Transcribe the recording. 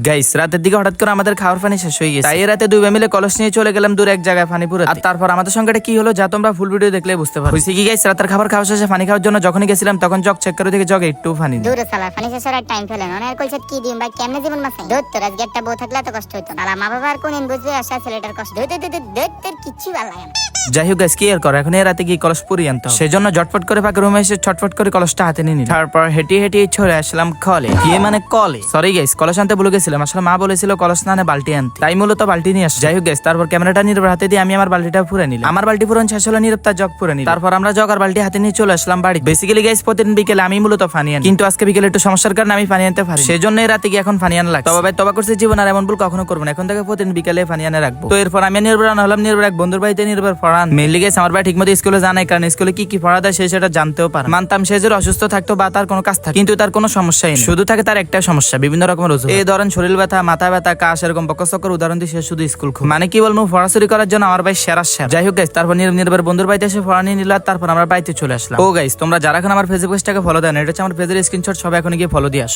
Guys রাতের দিকে হঠাৎ করে আমাদের খাওয়ার পানি শেষ হয়ে গেছে, তাই রাতে দুই ভাই মিলে কলস নিয়ে চলে গেলাম দূর এক জায়গায় পানি পুরাতে। আর তারপর আমাদের সঙ্গে কি হলো যা তোমরা ফুল ভিডিও দেখলে বুঝতে পারো। হইছে কি গাইস, রাতের খাবার খাওয়া শেষে পানি খাওয়ার জন্য যখনই গেছিলাম তখন জগ চেক করে দেখি জগে একটু পানি নেই। দূর সালা পানি শেষ হওয়ার টাইম ফেলেন অনেক কইছে কি দিম ভাই কেমনে জীবন মাসে দূর তোর আজকে একটা বউ থাকলে এত কষ্ট হইতো না। আর মা বাবা আর কোন বুঝবে আসা ছেলেটার কষ্ট দূর তোর কিচ্ছু ভালো লাগে না। যাই হোক গাইস কি আর করো, এখন এই রাতে গিয়ে কলস পুরি আনতে হবে। সেজন্য ঝটফট করে ফাঁকা রুমে এসে ছটফট করে কলসটা হাতে নিয়ে নিলাম। তারপর হেঁটে হেঁটে চলে আসলাম কলে। গিয়ে মানে কলে সরি গাইস, কলস আনতে ভুলে গেছিলাম। আসলে মা বলেছিল কলস না আনে বালতি আনতে, তাই মূলত বালতি নিয়ে আসি। যাই হোক গাইস, তারপর ক্যামেরাটা নীরবের হাতে দিয়ে আমি আমার বালতিটা পুরে নিলাম। আমার বালতি পুরন শেষ হলো, নীরব তার জগ পুরে নিলাম। তারপর আমরা জগ আর বালতি হাতে নিয়ে চলে আসলাম বাড়ি। বেসিক্যালি গাইস প্রতিদিন বিকেলে আমি মূলত পানি আনি, কিন্তু আজকে বিকেলে একটু সমস্যার কারণে আমি পানি আনতে পারি, সেজন্য এই রাতে গিয়ে এখন পানি আনা লাগছে। তবে ভাই তবা করছে জীবন আর এমন ভুল কখনো করবো না, এখন থেকে প্রতিদিন বিকেলে পানি আনে রাখবো। তো এরপর আমি নির্ভর হলাম নির্ভর এক বন্ধুর বাড়িতে নির্ভর পড়ান। মেনলি গাইস আমার ভাই ঠিকমতো স্কুলে জানাই, কারণ স্কুলে কি কি পড়া দেয় সেটা জানতেও পারে। মানতাম সে যে অসুস্থ থাকতো বা তার কোনো কাজ থাকে, কিন্তু তার কোনো সমস্যাই নেই, শুধু থাকে তার একটা সমস্যা বিভিন্ন রকমের অজুহাত। এই ধরেন শরীর ব্যথা, মাথা ব্যথা, কাশ, এরকম বকচক্কর উদাহরণ দিয়ে সে শুধু স্কুল খুব মানে কি বলবো পড়াশোনা করার জন্য আমার ভাই সেরা। যাই হোক গাইস, তারপর নির্ভর বন্ধুর বাড়িতে এসে পড়া নিয়ে নিল। তারপর আমরা বাড়িতে চলে আসলাম। ও গাইস তোমরা যারা এখন আমার ফেসবুক পেজটাকে ফলো দেন, এটা হচ্ছে আমার পেজের স্ক্রিনশট, সবাই এখন গিয়ে ফলো দিয়ে আসো।